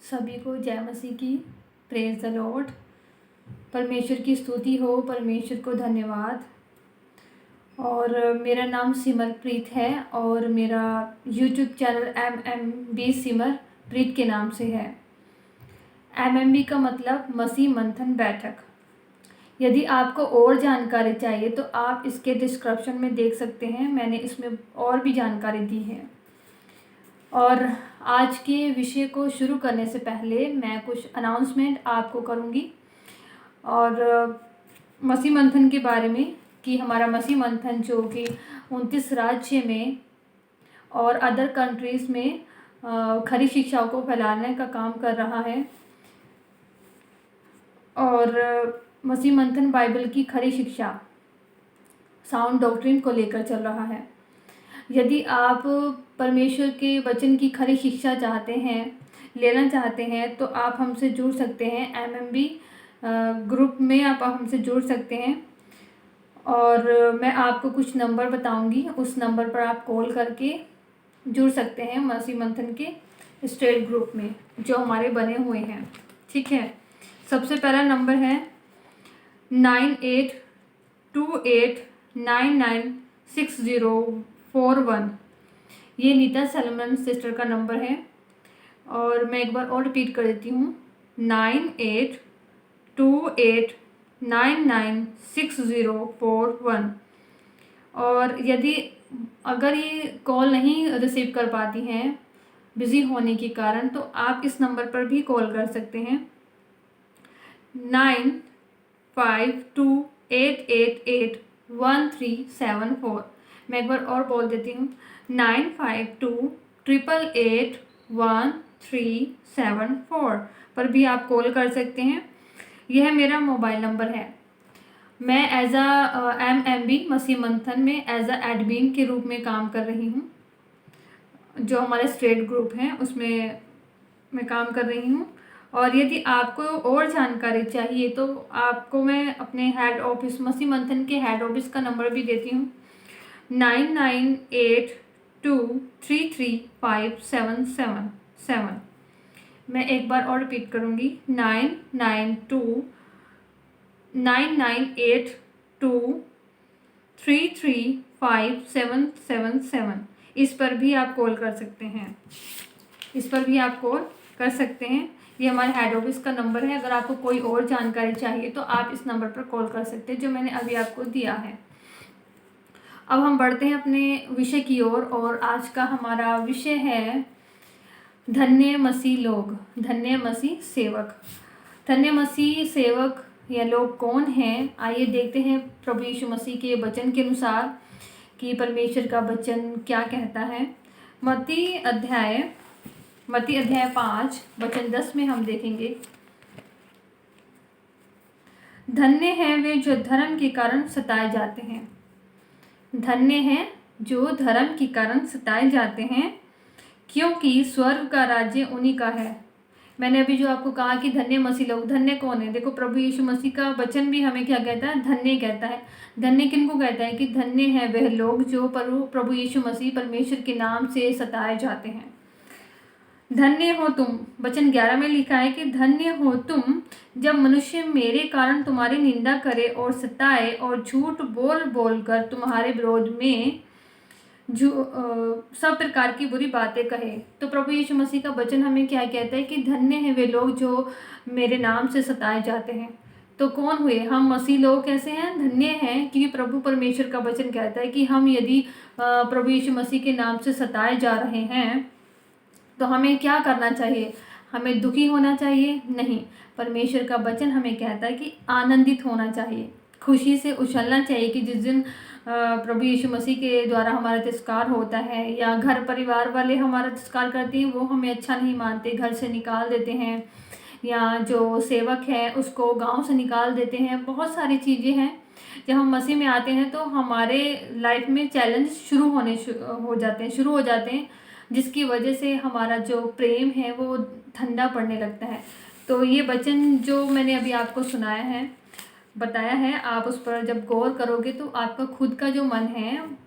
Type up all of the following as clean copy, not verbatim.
सभी को जय मसीह की। Praise the Lord. परमेश्वर की स्तुति हो, परमेश्वर को धन्यवाद। और मेरा नाम सिमरप्रीत है और मेरा यूट्यूब चैनल MMB सिमरप्रीत के नाम से है। MMB का मतलब मसीह मंथन बैठक। यदि आपको और जानकारी चाहिए तो आप इसके डिस्क्रिप्शन में देख सकते हैं, मैंने इसमें और भी जानकारी दी है। और आज के विषय को शुरू करने से पहले मैं कुछ अनाउंसमेंट आपको करूंगी और मसीह मंथन के बारे में कि हमारा मसीह मंथन जो कि 29 राज्य में और अदर कंट्रीज़ में खरी शिक्षाओं को फैलाने का काम कर रहा है। और मसीह मंथन बाइबल की खरी शिक्षा, साउंड डॉक्ट्रिन को लेकर चल रहा है। यदि आप परमेश्वर के वचन की खरी शिक्षा चाहते हैं, लेना चाहते हैं, तो आप हमसे जुड़ सकते हैं। MMB ग्रुप में आप हमसे जुड़ सकते हैं और मैं आपको कुछ नंबर बताऊंगी, उस नंबर पर आप कॉल करके जुड़ सकते हैं मसीह मंथन के स्टेट ग्रुप में जो हमारे बने हुए हैं। ठीक है, सबसे पहला नंबर है 9828996041। ये नीता सलमन सिस्टर का नंबर है और मैं एक बार और रिपीट कर देती हूँ, 9828996041। और यदि अगर ये कॉल नहीं रिसीव कर पाती हैं बिज़ी होने के कारण, तो आप इस नंबर पर भी कॉल कर सकते हैं 9528881374। मैं एक बार और बोल देती हूँ, 9528881374 पर भी आप कॉल कर सकते हैं। यह मेरा मोबाइल नंबर है। मैं एज MMB मसीह मंथन में एज एडमिन के रूप में काम कर रही हूँ। जो हमारे स्टेट ग्रुप हैं उसमें मैं काम कर रही हूँ। और यदि आपको और जानकारी चाहिए तो आपको मैं अपने हेड ऑफिस, मसीह मंथन के हेड ऑफिस का नंबर भी देती हूँ, 9982335777। मैं एक बार और रिपीट करूँगी, 9982335777। इस पर भी आप कॉल कर सकते हैं, इस पर भी आप कॉल कर सकते हैं। ये हमारे हेड ऑफिस का नंबर है। अगर आपको कोई और जानकारी चाहिए तो आप इस नंबर पर कॉल कर सकते हैं जो मैंने अभी आपको दिया है। अब हम बढ़ते हैं अपने विषय की ओर और आज का हमारा विषय है धन्य मसीह लोग, धन्य मसीह सेवक। धन्य मसीह सेवक या लोग कौन हैं? आइए देखते हैं प्रभु यीशु मसीह के वचन के अनुसार कि परमेश्वर का वचन क्या कहता है। मत्ती अध्याय 5 वचन 10 में हम देखेंगे, धन्य हैं वे जो धर्म के कारण सताए जाते हैं। धन्य हैं जो धर्म के कारण सताए जाते हैं, क्योंकि स्वर्ग का राज्य उन्हीं का है। मैंने अभी जो आपको कहा कि धन्य मसीह लोग, धन्य कौन है? देखो, प्रभु यीशु मसीह का वचन भी हमें क्या कहता है? धन्य कहता है। धन्य किनको कहता है? कि धन्य है वह लोग जो प्रभु यीशु मसीह परमेश्वर के नाम से सताए जाते हैं। धन्य हो तुम, वचन 11 में लिखा है कि धन्य हो तुम जब मनुष्य मेरे कारण तुम्हारी निंदा करे और सताए और झूठ बोल बोल कर तुम्हारे विरोध में जो सब प्रकार की बुरी बातें कहे। तो प्रभु यीशु मसीह का वचन हमें क्या कहता है? कि धन्य है वे लोग जो मेरे नाम से सताए जाते हैं। तो कौन हुए हम? मसीह लोग कैसे हैं? धन्य हैं, क्योंकि प्रभु परमेश्वर का वचन कहता है कि हम यदि प्रभु यीशु मसीह के नाम से सताए जा रहे हैं तो हमें क्या करना चाहिए? हमें दुखी होना चाहिए? नहीं, परमेश्वर का वचन हमें कहता है कि आनंदित होना चाहिए, खुशी से उछलना चाहिए। कि जिस दिन प्रभु यीशु मसीह के द्वारा हमारा तिरस्कार होता है या घर परिवार वाले हमारा तिरस्कार करते हैं, वो हमें अच्छा नहीं मानते, घर से निकाल देते हैं, या जो सेवक है उसको गांव से निकाल देते हैं, बहुत सारी चीज़ें हैं। जब हम मसीह में आते हैं तो हमारे लाइफ में चैलेंज शुरू हो जाते हैं, जिसकी वजह से हमारा जो प्रेम है वो ठंडा पड़ने लगता है। तो ये वचन जो मैंने अभी आपको सुनाया है, बताया है, आप उस पर जब गौर करोगे तो आपका खुद का जो मन है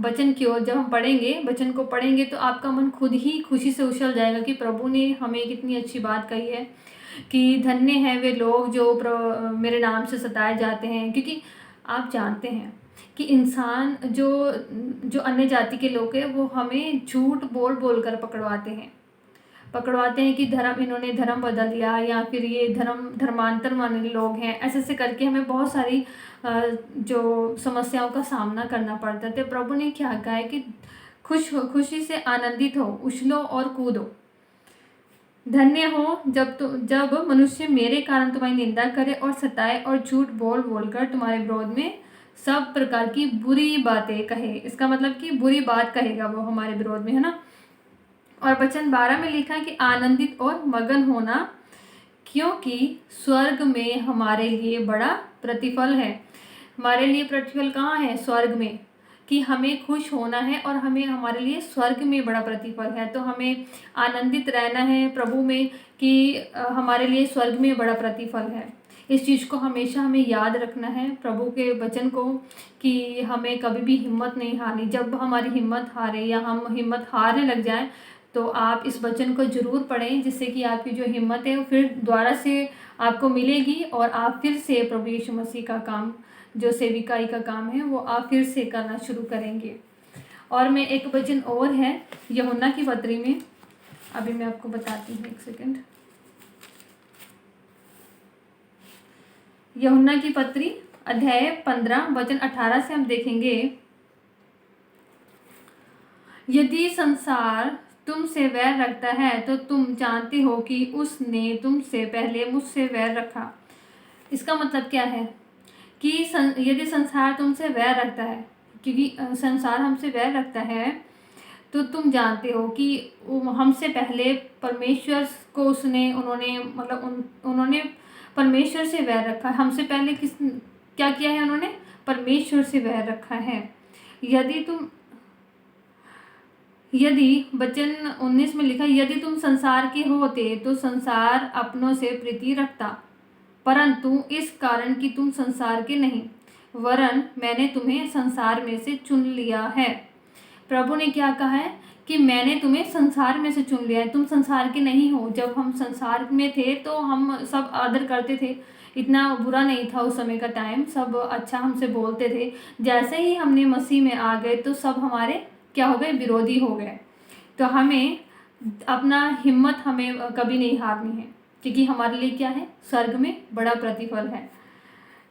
वचन की ओर, जब हम पढ़ेंगे वचन को पढ़ेंगे तो आपका मन खुद ही खुशी से उछल जाएगा कि प्रभु ने हमें कितनी अच्छी बात कही है कि धन्य हैं वे लोग जो मेरे नाम से सताए जाते हैं। क्योंकि आप जानते हैं कि इंसान जो जो अन्य जाति के लोग हैं वो हमें झूठ बोल बोल कर पकड़वाते हैं कि धर्म, इन्होंने धर्म बदल लिया, या फिर ये धर्मांतर वाले लोग हैं, ऐसे ऐसे करके हमें बहुत सारी जो समस्याओं का सामना करना पड़ता है। तो प्रभु ने क्या कहा है कि खुशी से आनंदित हो, उछलो और कूदो। धन्य हो जब मनुष्य मेरे कारण तुम्हारी निंदा करे और सताए और झूठ बोल बोल कर तुम्हारे विरोध में सब प्रकार की बुरी बातें कहे। इसका मतलब कि बुरी बात कहेगा वो हमारे विरोध में, है ना। और वचन 12 में लिखा है कि आनंदित और मगन होना, क्योंकि स्वर्ग में हमारे लिए बड़ा प्रतिफल है। हमारे लिए प्रतिफल कहाँ है? स्वर्ग में, कि हमें खुश होना है और हमें हमारे लिए स्वर्ग में बड़ा प्रतिफल है। तो हमें आनंदित रहना है प्रभु में कि हमारे लिए स्वर्ग में बड़ा प्रतिफल है। इस चीज़ को हमेशा हमें याद रखना है, प्रभु के वचन को, कि हमें कभी भी हिम्मत नहीं हारनी। जब हमारी हिम्मत हारे या हम हिम्मत हारने लग जाएं तो आप इस वचन को ज़रूर पढ़ें, जिससे कि आपकी जो हिम्मत है वो फिर दोबारा से आपको मिलेगी और आप फिर से प्रभु यीशु मसीह का काम, जो सेविकाई का काम है, वो आप फिर से करना शुरू करेंगे। और मैं एक वचन और है यूहन्ना की पत्री में, अभी मैं आपको बताती हूँ, एक सेकंड। यूहन्ना की पत्री अध्याय 15 वचन 18 से हम देखेंगे, यदि संसार तुमसे वैर रखता है तो तुम जानते हो कि उसने तुमसे पहले मुझसे वैर रखा। इसका मतलब क्या है कि यदि संसार तुमसे वैर रखता है, क्योंकि संसार हमसे वैर रखता है, तो तुम जानते हो कि हमसे पहले परमेश्वर को उन्होंने परमेश्वर से वैर रखा है। हमसे पहले क्या किया है? उन्होंने परमेश्वर से वैर रखा है। यदि वचन 19 में लिखा, यदि तुम संसार के होते तो संसार अपनों से प्रीति रखता, परंतु इस कारण कि तुम संसार के नहीं, वरन मैंने तुम्हें संसार में से चुन लिया है। प्रभु ने क्या कहा है कि मैंने तुम्हें संसार में से चुन लिया है, तुम संसार के नहीं हो। जब हम संसार में थे तो हम सब आदर करते थे, इतना बुरा नहीं था उस समय का टाइम, सब अच्छा हमसे बोलते थे। जैसे ही हमने मसीह में आ गए तो सब हमारे क्या हो गए? विरोधी हो गए। तो हमें अपना हिम्मत हमें कभी नहीं हारनी है, क्योंकि हमारे लिए क्या है? स्वर्ग में बड़ा प्रतिफल है।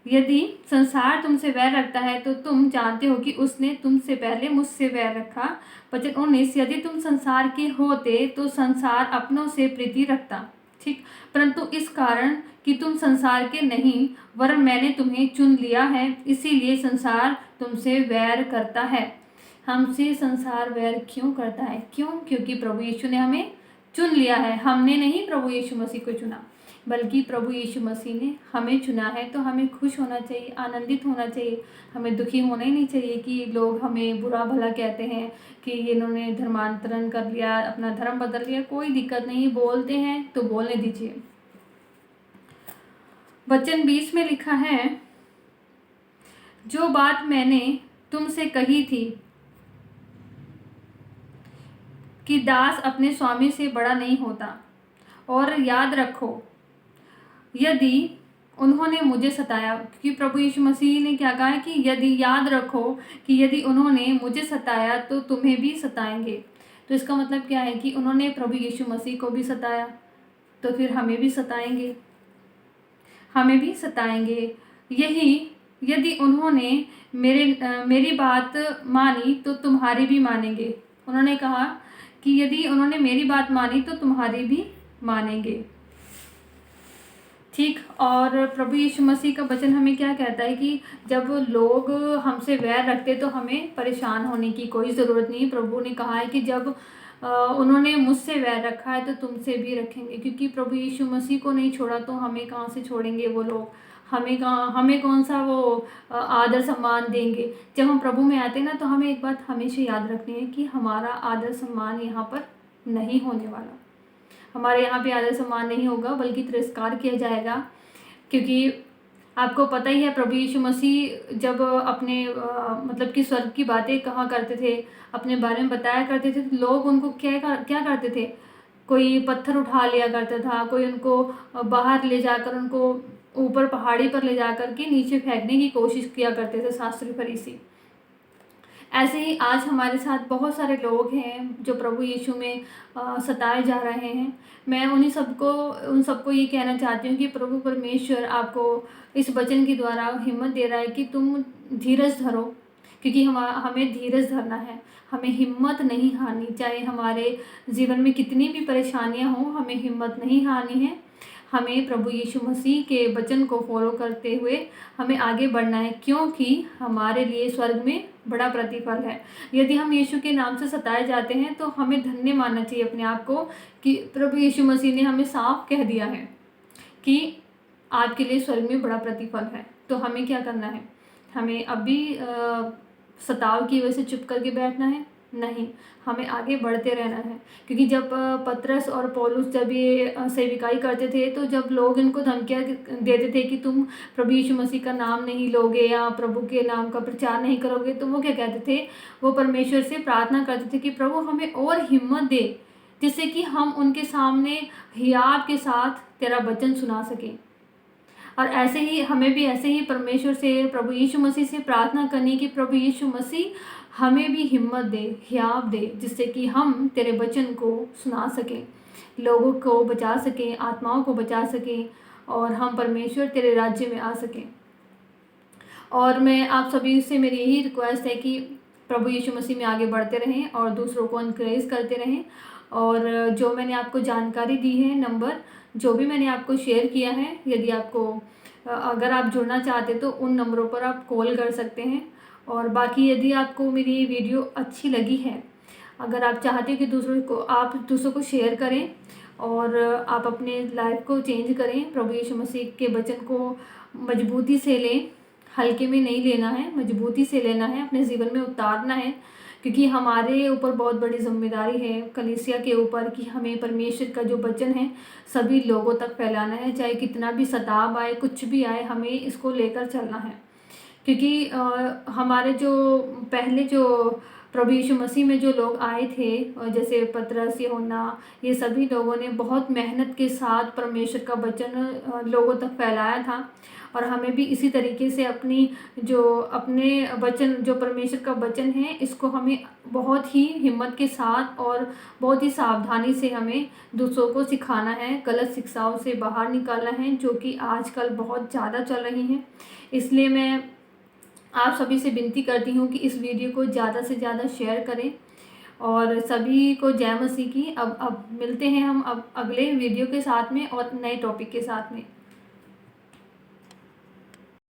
यदि संसार तुमसे वैर रखता है तो तुम जानते हो कि उसने तुमसे पहले मुझसे वैर रखा। वचन 19, यदि तुम संसार के होते तो संसार अपनों से प्रीति रखता, ठीक, परंतु इस कारण कि तुम संसार के नहीं, वरन मैंने तुम्हें चुन लिया है, इसीलिए संसार तुमसे वैर करता है। हमसे संसार वैर क्यों करता है? क्यों? क्योंकि प्रभु यीशु ने हमें चुन लिया है। हमने नहीं प्रभु यीशु मसीह को चुना, बल्कि प्रभु यीशु मसीह ने हमें चुना है। तो हमें खुश होना चाहिए, आनंदित होना चाहिए, हमें दुखी होना ही नहीं चाहिए कि लोग हमें बुरा भला कहते हैं कि इन्होंने धर्मांतरण कर लिया, अपना धर्म बदल लिया। कोई दिक्कत नहीं, बोलते हैं तो बोलने दीजिए। वचन 20 में लिखा है, जो बात मैंने तुमसे कही थी कि दास अपने स्वामी से बड़ा नहीं होता, और याद रखो यदि उन्होंने मुझे सताया, क्योंकि प्रभु यीशु मसीह ने क्या कहा है कि यदि याद रखो कि यदि उन्होंने मुझे सताया तो तुम्हें भी सताएंगे। तो इसका मतलब क्या है कि उन्होंने प्रभु यीशु मसीह को भी सताया, तो फिर हमें भी सताएंगे। यही यदि उन्होंने मेरी बात मानी तो तुम्हारी भी मानेंगे। उन्होंने कहा कि यदि उन्होंने मेरी बात मानी तो तुम्हारी भी मानेंगे, ठीक। और प्रभु यीशु मसीह का वचन हमें क्या कहता है कि जब लोग हमसे वैर रखते तो हमें परेशान होने की कोई ज़रूरत नहीं। प्रभु ने कहा है कि जब उन्होंने मुझसे वैर रखा है तो तुमसे भी रखेंगे, क्योंकि प्रभु यीशु मसीह को नहीं छोड़ा तो हमें कहाँ से छोड़ेंगे वो लोग? हमें कौन सा वो आदर सम्मान देंगे? जब हम प्रभु में आते हैं ना, तो हमें एक बात हमेशा याद रखनी है कि हमारा आदर सम्मान यहाँ पर नहीं होने वाला। हमारे यहाँ पे आदर सम्मान नहीं होगा, बल्कि तिरस्कार किया जाएगा, क्योंकि आपको पता ही है प्रभु यीशु मसीह जब अपने मतलब कि स्वर्ग की बातें कहा करते थे, अपने बारे में बताया करते थे, तो लोग उनको क्या करते थे, कोई पत्थर उठा लिया करता था, कोई उनको बाहर ले जाकर उनको ऊपर पहाड़ी पर ले जाकर के नीचे फेंकने की कोशिश किया करते थे शास्त्री फरीसी। ऐसे ही आज हमारे साथ बहुत सारे लोग हैं जो प्रभु यीशु में सताए जा रहे हैं। मैं उन सबको ये कहना चाहती हूँ कि प्रभु परमेश्वर आपको इस वचन के द्वारा हिम्मत दे रहा है कि तुम धीरज धरो, क्योंकि हमें धीरज धरना है, हमें हिम्मत नहीं हारनी। चाहे हमारे जीवन में कितनी भी परेशानियाँ हों, हमें हिम्मत नहीं हारनी है। हमें प्रभु यीशु मसीह के वचन को फॉलो करते हुए हमें आगे बढ़ना है, क्योंकि हमारे लिए स्वर्ग में बड़ा प्रतिफल है। यदि हम यीशु के नाम से सताए जाते हैं तो हमें धन्य मानना चाहिए अपने आप को कि प्रभु यीशु मसीह ने हमें साफ कह दिया है कि आपके लिए स्वर्ग में बड़ा प्रतिफल है। तो हमें क्या करना है, हमें अभी सताव की वजह से चुप करके बैठना है नहीं, हमें आगे बढ़ते रहना है। क्योंकि जब पतरस और पौलुस जब ये सेविकाई करते थे, तो जब लोग इनको धमकियाँ देते थे कि तुम प्रभु यीशु मसीह का नाम नहीं लोगे या प्रभु के नाम का प्रचार नहीं करोगे, तो वो क्या कहते थे, वो परमेश्वर से प्रार्थना करते थे कि प्रभु हमें और हिम्मत दे, जिससे कि हम उनके सामने हियाव के साथ तेरा वचन सुना सकें। और ऐसे ही हमें भी ऐसे ही परमेश्वर से, प्रभु यीशु मसीह से प्रार्थना करनी कि प्रभु यीशु मसीह हमें भी हिम्मत दे, हियाव दे, जिससे कि हम तेरे वचन को सुना सकें, लोगों को बचा सकें, आत्माओं को बचा सकें, और हम परमेश्वर तेरे राज्य में आ सकें। और मैं आप सभी से मेरी यही रिक्वेस्ट है कि प्रभु यीशु मसीह में आगे बढ़ते रहें और दूसरों को एनकरेज करते रहें। और जो मैंने आपको जानकारी दी है, नंबर जो भी मैंने आपको शेयर किया है, यदि आपको अगर आप जुड़ना चाहते तो उन नंबरों पर आप कॉल कर सकते हैं। और बाकी यदि आपको मेरी वीडियो अच्छी लगी है, अगर आप चाहते हो कि दूसरों को शेयर करें और आप अपने लाइफ को चेंज करें, प्रभु यीशु मसीह के वचन को मजबूती से लें, हल्के में नहीं लेना है, मजबूती से लेना है, अपने जीवन में उतारना है। क्योंकि हमारे ऊपर बहुत बड़ी जिम्मेदारी है कलीसिया के ऊपर कि हमें परमेश्वर का जो वचन है सभी लोगों तक फैलाना है। चाहे कितना भी सताव आए, कुछ भी आए, हमें इसको लेकर चलना है। क्योंकि हमारे जो पहले जो प्रभु यीशु मसीह में जो लोग आए थे, जैसे पतरस, यूहन्ना, ये सभी लोगों ने बहुत मेहनत के साथ परमेश्वर का वचन लोगों तक फैलाया था। और हमें भी इसी तरीके से अपने वचन, जो परमेश्वर का वचन है, इसको हमें बहुत ही हिम्मत के साथ और बहुत ही सावधानी से हमें दूसरों को सिखाना है, गलत शिक्षाओं से बाहर निकालना है, जो कि आजकल बहुत ज़्यादा चल रही हैं। इसलिए मैं आप सभी से विनती करती हूँ कि इस वीडियो को ज़्यादा से ज़्यादा शेयर करें। और सभी को जय मसीह की। अब मिलते हैं हम अब अगले वीडियो के साथ में और नए टॉपिक के साथ में।